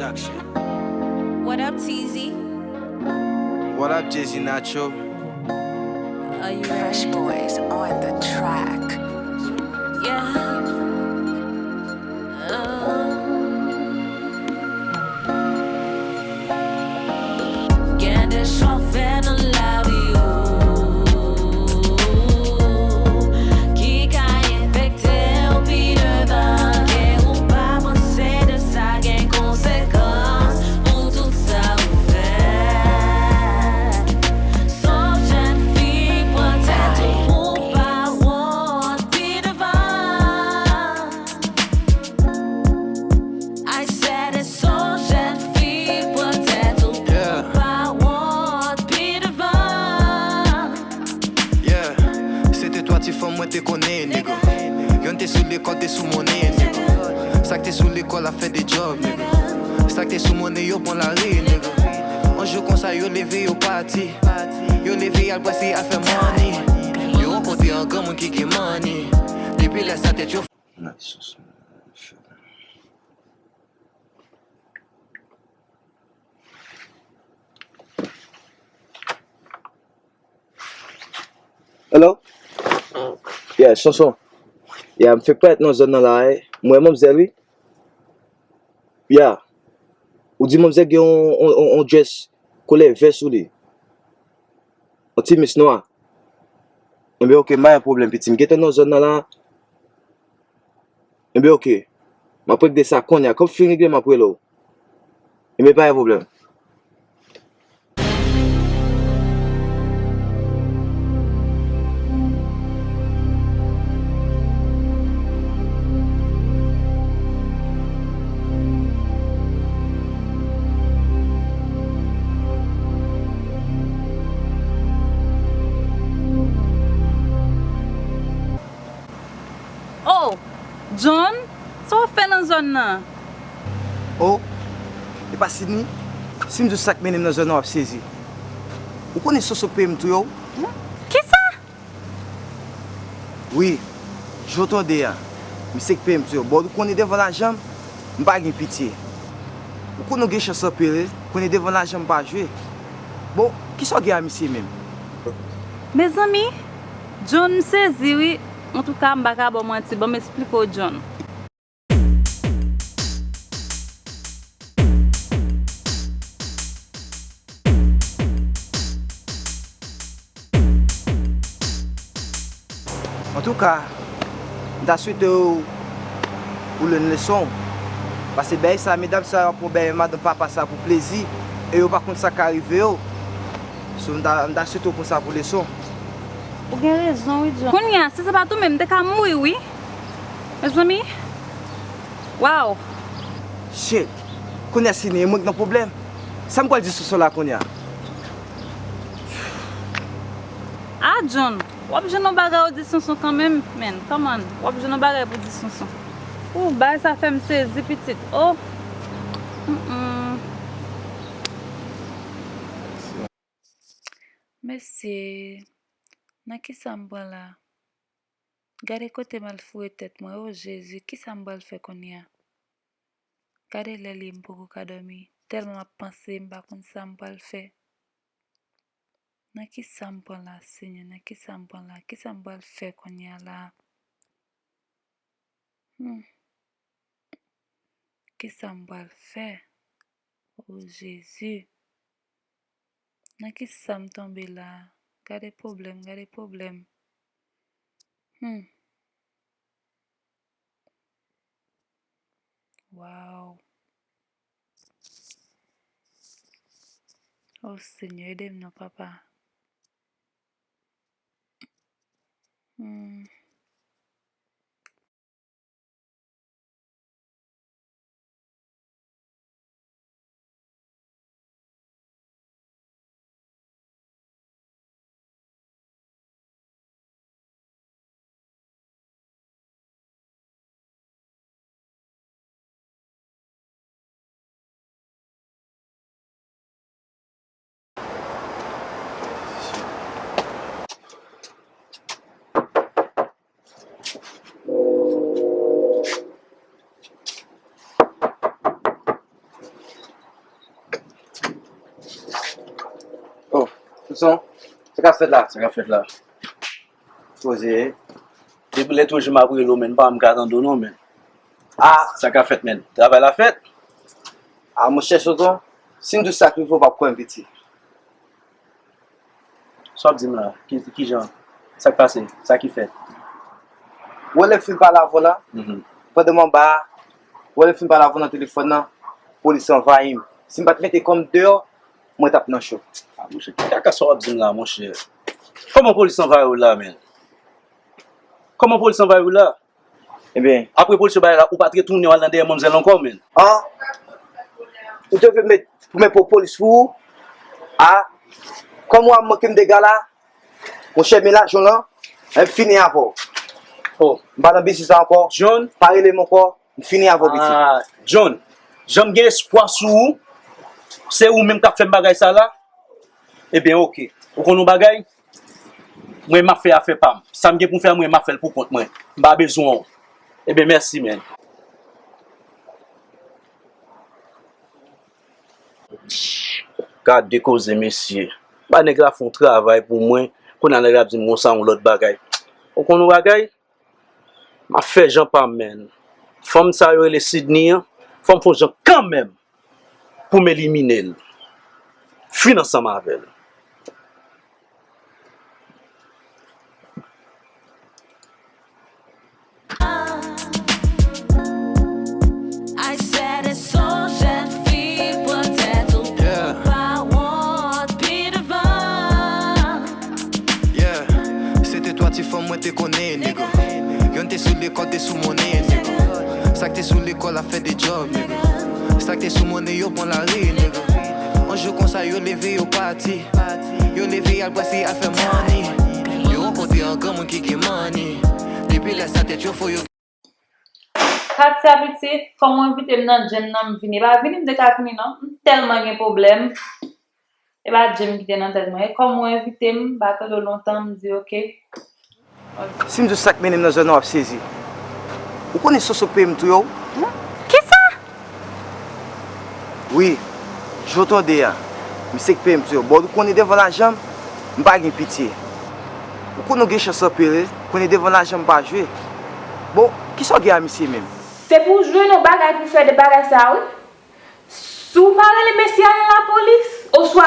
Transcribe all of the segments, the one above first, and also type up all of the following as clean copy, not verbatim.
Production. What up, TZ? What up, Jay-Z Nacho? Are you Fresh ready? Boys on the track. Yeah. Get the chauffeur dans l'audio. Qui a infecté au pied devant. Que ou pas penser de ça, gain conséquence. Pour tout ça ou fait. Sans jeune fille, peut-être ou pas one pied devant. I said it's sans jeune fille, peut-être ou pas one pied devant. Yeah, c'était toi, tu femme, moi t'es connais, nigga. Y'en t'es sous l'école, t'es sous monnaie, nigga. Ça que t'es sous l'école, a fait des jobs, nigga. Ça que t'es sous monnaie, yo bon la rue, nigga. Un jour comme ça, yo levé, yo parti. Yo levé, al passer à faire money. Yo rencontré un grand monde qui money. Depuis là, sa tête, yo. Nice. Hello? Yeah, so. Yeah, m fè pèt nan zon nan la e. Mwen mzè li? Yeah. Ou di mzè gen on dress kolè vè sou li? On ti mis noa? Mbe ok, mba yon problem piti. Mgete nan zon nan la? Mbe ok. Ma pwèk de sa kon ya. Kop fin regle ma pwè lo. Mbe pa yon problem. Oh, John, so fè nan zon nan? Oh, e pa Sydney? Si mdou sak menem nan zon nan wap sezi. Ou konen soso pe mtou yo? Ki sa? Oui, joto de ya. Mi sek pe mtou yo. Bod ou konen devan la jam, mba gen pitiye. Ou konen gen chansa pere, konen devan la jam mba jwe. Bon, ki so gen a misi men? Me zami, John msezi oui. En tout cas, mbaka bon menti, bon m'explique John. En tout cas, da suite ou len leson. Parce que ça, mesdames, ça pour madame papa ça pour plaisir. Et par contre ça qui arrive yo. So da suite pour ça pour leson. Ou gen rezon, oui, John. Konya, se se pa tou men, de ka moui, oui. Mes ami? Wow. Shit. Konya Sydney, mwen nan problem. Ça me quoi dire sur la konya? Ah, John, wap jenon bagay ou disonson quand même, men. Come on, wap jenon bagay pou disonson. Ou, bagay sa fè msezi pitit. Oh. Mesye, na ki sa mbwa la? Gade kote mal fouye tet mwen, oh Jésus, ki sa mbwa l fè kon ya? Gade lè li mpoko ka domi, telman ap panse mba kon sa mbwa l fè. Na ki sa mbwa la, Seigneur, na ki sa mbwa la, ki sa mbwa l fè kon ya la? Ki sa mbwa l fè? Oh Jésus, na ki sa mtombe la? Gade problem, gade problem. Wow. Oh Seigneur, aide-moi, non, papa. Son, se ka fet la? Ça qu'a fait là. Pose. Depuis les toujours m'a pris l'eau, mais pas me garder dans non, mais. Ah, Ça qu'a fait, men. Travail la fête. mon chè Soton, si m dou sakri fò pa kwen piti. Ça dit là. Qui genre? Ça passe, ça qui fait. Wè le film pa la vò la, Mhm. pwede man ba, wè le film pa la vò nan telefon nan, polis envahim. Si m pat mette kom dehors, mwen tap nan chou. Ah, mon cher. Qu'est-ce que ça dit là, mon cher? Comment police s'en va où là, men? Comment police s'en va où là? Eh bien, Après police va là, ou pas retourner à l'endroit mademoiselle encore, men. ah, ou devez mettre pour police fou, ah, comme moi, manque de gars là, mon cher, mais l'argent là, elle finit avant. Oh, M'pas dans business encore, John. parlez mon corps, finit avant petit. Ah, John. J'aime bien espoir sur vous. C'est ou même qui a fait bagay ça là? Eh bien, ok. Ou qu'on nous bagay? Moi, m'a fait affaire pam. Ça me dit pour faire, moi, m'a fait pour compte moi. M'a besoin. Eh bien, merci, men. Garde cause, messieurs. Bah, nèg la font travail pour moi. Qu'on a l'air de dire, mon sang ou l'autre bagay. Ou qu'on nous bagay? M'a fait Jean pas men. Femme ça yo les Sydney, femme faut Jean quand même pour m'éliminer. Fin ensemble avec elle. I said it's so jeune fille peut-être Yeah. pas want be devant. Yeah, c'était toi, tu femme, moi t'es connais, nigga. Yon t'es sous l'école, t'es sous monnaie, nigga. Ça que t'es sous l'école, a fait des jobs, nigga. Ça que t'es sous monnaie, yo prend la rue, nigga. Un jour comme ça, yo levé, yo parti. Yo levé, y'a le passé, a fait money. Yo rencontré un grand monde qui money. Depuis la sa tête, yo faut yo. Kat sa piti, kon mwen invite m nan jem nan m vini. Ba vini m de ka fini non? M telman gen problem. E ba jem gite nan tet mwen. Kon mwen invite m, ba to do lontan m di ok. Si m dou sak menem nan zon nan ap sezi, ou konen sosope m tou yo? Ki sa? Oui, joton de ya, mi sek pe m tou yo. Bon, ou konen devan la jam, m pa gen pitiye. Ou konen gen chansope re, konen devan la jam pa jwe. Bon, ki so gen a misi men? Se pou jwe nou bagay pou fè de bagay sa ou? Sou pare le mesi ale la polis? Ou swa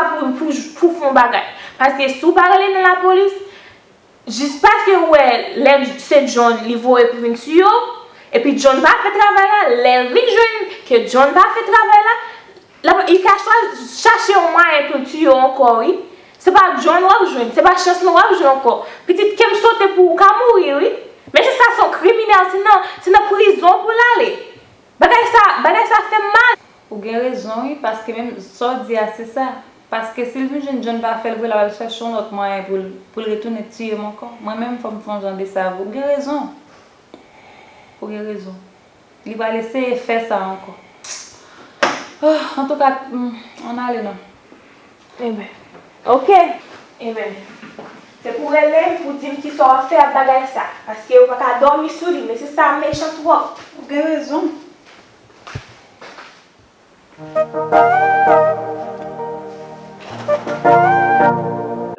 pou fon bagay? Paske sou pare le nan la polis, jis paske wè, lè se John li voye pou vin su yo, epi John pa fè travè la, lè vin jwen ke John pa fè travè la, il ka chache ou mwen pou tu yo ankor, oui? Se pa John wap jwen, se pa chans nou wap jwen ankor. Petit kem sote pou ka mouri, oui? Mais c'est ça, son criminel, sinon prison pour l'aller. Bagay ça fait mal. Ou gen rezon yi, paske men so di a se sa. Paske si l vin jen John pa fel vwe la wal chache yon lot mwen pou l retoune tuye mwen kon. Mwen men fòm fòn jan de sa vou. Ou gen rezon. Ou gen rezon. Li va lese fè sa ankon. Oh, en tout cas, on a allé non. Eh ben, ok. Eh ben, c'est pour elle pour dire qu'il faut faire bagay ça. Parce que vous pas dormir sous lui, mais c'est ça méchant trop. Ou gen rezon.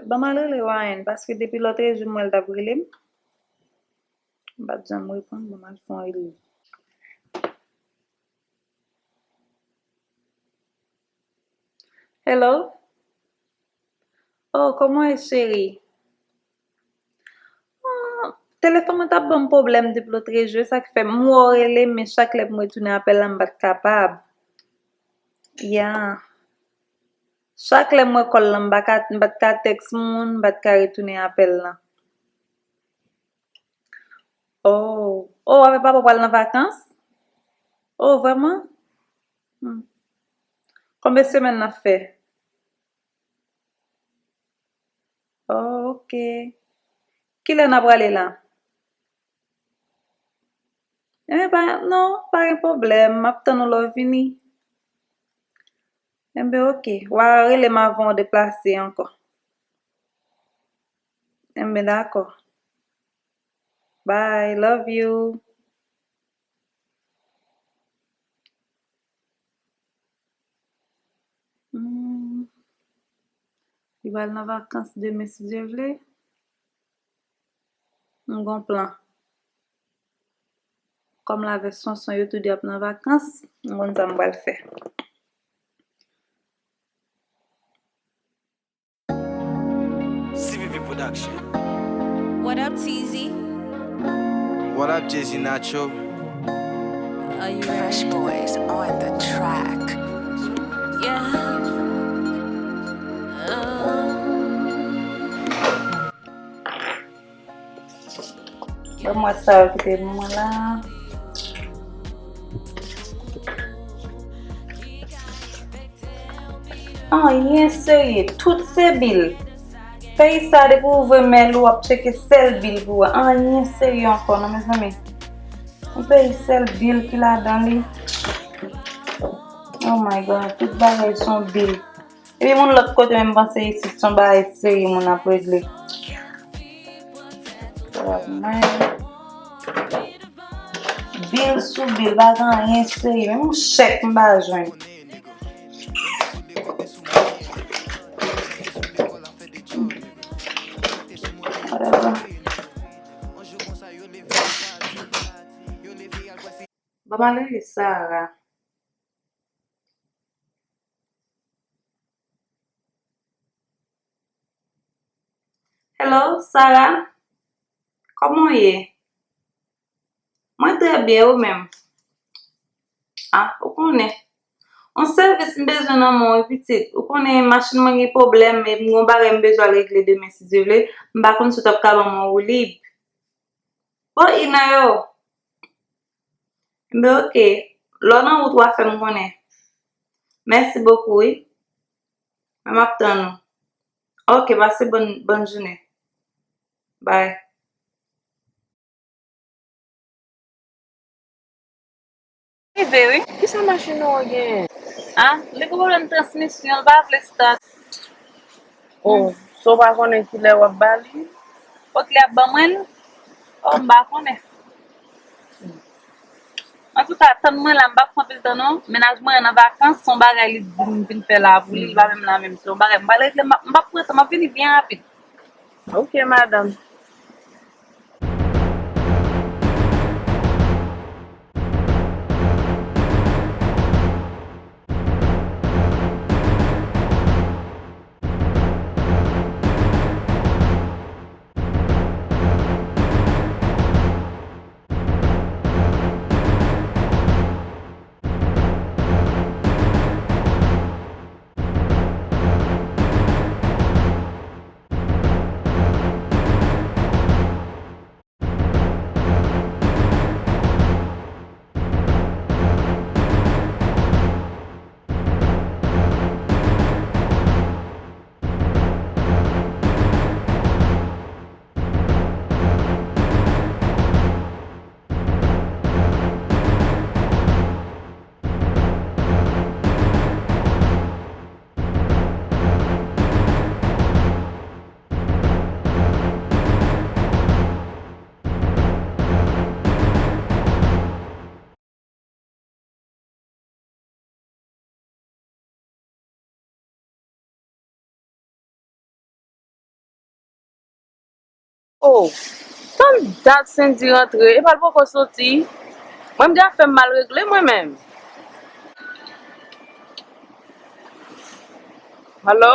Ba malè le wayen, paske depi lotre joun mwen ta brilem. Bat jan mwen repon, ba mal fon il. Hello? Oh, comment est chérie? Téléphone mwen tap bon problem depi lotre joun, sa ki fe mwen relem, men chak lep mwen toune apel la mbat kapab. Ya. Chaque le mwen kol la mbat ka text moun, mbat ka retourne appel la. Oh, ave pa pou pal nan vakans? Oh, vraiment? Combien de semaines n'a fait? Oh, ok. Qui l'a n'a pralé là? Eh ben, non, pas un problème. M'attend nous l'on fini. Eh ben, ok. Wa rele m'avons déplacé encore. Eh ben, d'accord. Bye, love you. Il va en vacances demain si Dieu veut. Un bon plan. Comme la version son yo tout dit en vacances, on va le faire. CVV Production. What up, TZ? What up, Jay-Z Nacho? Are you Fresh ready? Boys on the track. Yeah. Moi ça occuper moi là. Ah, il est sérieux, toutes ces billes. Paye ça de pour ouvrir mail ou checker celle bill pour. Ah, il est sérieux encore, non, mes amis. On paye celle bill qu'il a dans lui. Oh my god, toutes bagages sont bill. Et puis mon l'autre côté même penser ici son bagage sérieux mon a réglé. Oh man. Bill sous bill, bagage rien sérieux, même un chèque m'ba joindre. Vamos Sarah. Hello, Sarah. Comment est? Moi très bien ou même. Ah, vous connaissez. On service besoin dans mon petit. Vous connaissez machine manque problème mais mon bagage besoin régler demain si je veux. M'ba kon sou top ka ba mon libre. Bon, ina yo. Mais OK. L'on a ou toi faire me connaître. Merci beaucoup, oui. Même attendre. OK, passez bonne journée. Bye. Oui. Ki sa machin nou gen? Ah, le problème transmission va vle start. Oh, so pa konen ki le wap bali? Pot li ap ban mwen? Oh, mba konen. En tout cas, tan mwen la mba fon pil tan nou, menajman yon an vakans, son bagay li vin fè la pou li va mèm la mèm son bagay. Mba le mba prete, mba vini bien rapide. Ok, madame. Oh, tan dat sendi rentre, e pal pou kon soti. Mwen mja fè mal regle mwen men. Hello?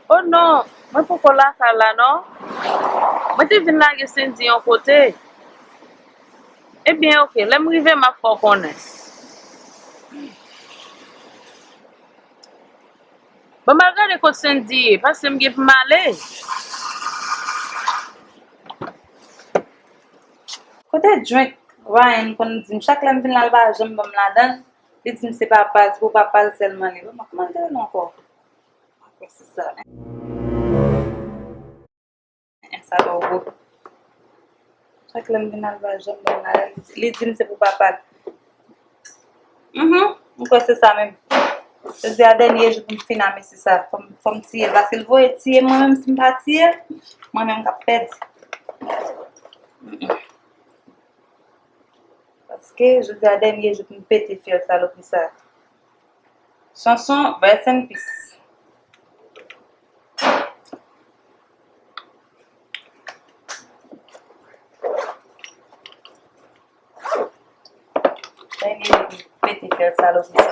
Oh non, mwen pou kon la kala non? Mwen te vin lage sendi yon kote. Bien ok, lem rive ma fò konen. Bon ma gade kote sendi, pase mge pou male. Kote drink, Ryan kon dim chak lem vin lal ba jom bam la dan, li dim se papal, se pou papal selman li. Bon, man de non ko. Akwe se sa. Sa do go. Chak lem vin lal ba jom bam la dan, li dim se pou papal. Akwe se sa men. Se zi a denye jou pou m finame se sa. Fom tiye. Basil voye tiye, mwen men si m pa tiye, mwen men kap ped. Paske je zi a denye jou pou m pete fye sa lopi sa. Chanson, verse and peace. pété faire ça là pour ça.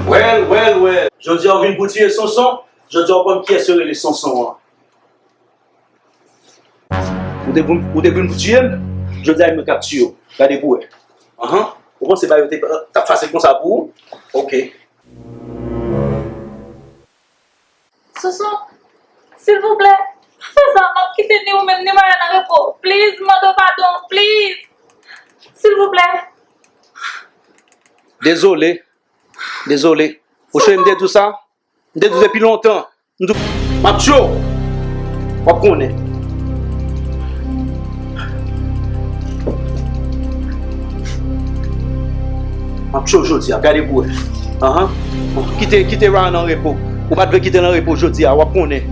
Well. Je dis on vient pour tuer Sonson, je dis on prend qui est sur les Sonson. Ou de venu pour tuer, je dis à me capture. Regardez pour eux. Vous pensez pas que t'as fait comme ça pour vous? Ok. Soso, s'il vous plaît, fais ça, non, quittez-nous ou même ne m'arrêtez dans repos. Please, mando pardon, please. S'il vous plaît. Désolé. Vous savez, me tout ça? Me dit depuis longtemps. Macho! Vous connaissez. Macho aujourd'hui, regardez pour eux. Quittez Ryan en repos. Ou pas devez quitter en repos aujourd'hui, vous connaissez.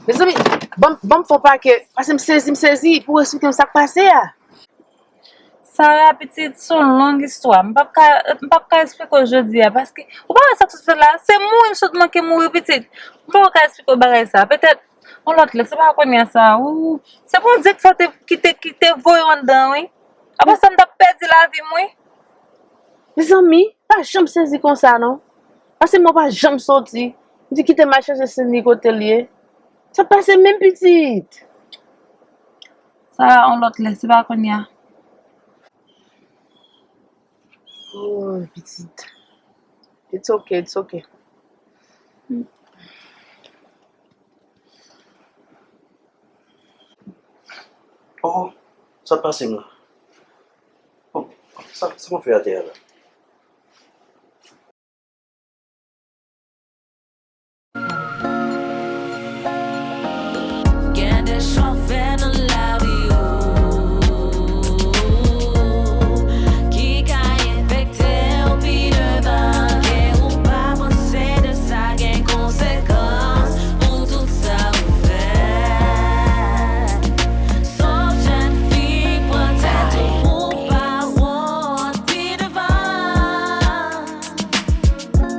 Mes amis, bon faut pas que parce que me saisi pour expliquer ça qui passé là. Sarah, petite, son longue histoire. Je ne peux pas expliquer aujourd'hui parce que, ou pas ça tout fait là, c'est moi qui suis manqué mourir petite. Je ne peux pas expliquer bagay ça. Peut-être, on l'autre là, c'est pas connaître ça. Ou, c'est pour dire qu'il faut quitter voyant dedans, oui. Après ça, me perdu la vie, moi. Mes amis, pas jamais saisi comme ça non. Parce que moi pas jamais sorti. Je dis quitter ma chercher Cindy côté lié. Ça passe même petite. Ça, on l'autre là, c'est pas connaître. Oh, petite. It's okay. Oh, ça passe là. Oh, ça m'a fait à terre là.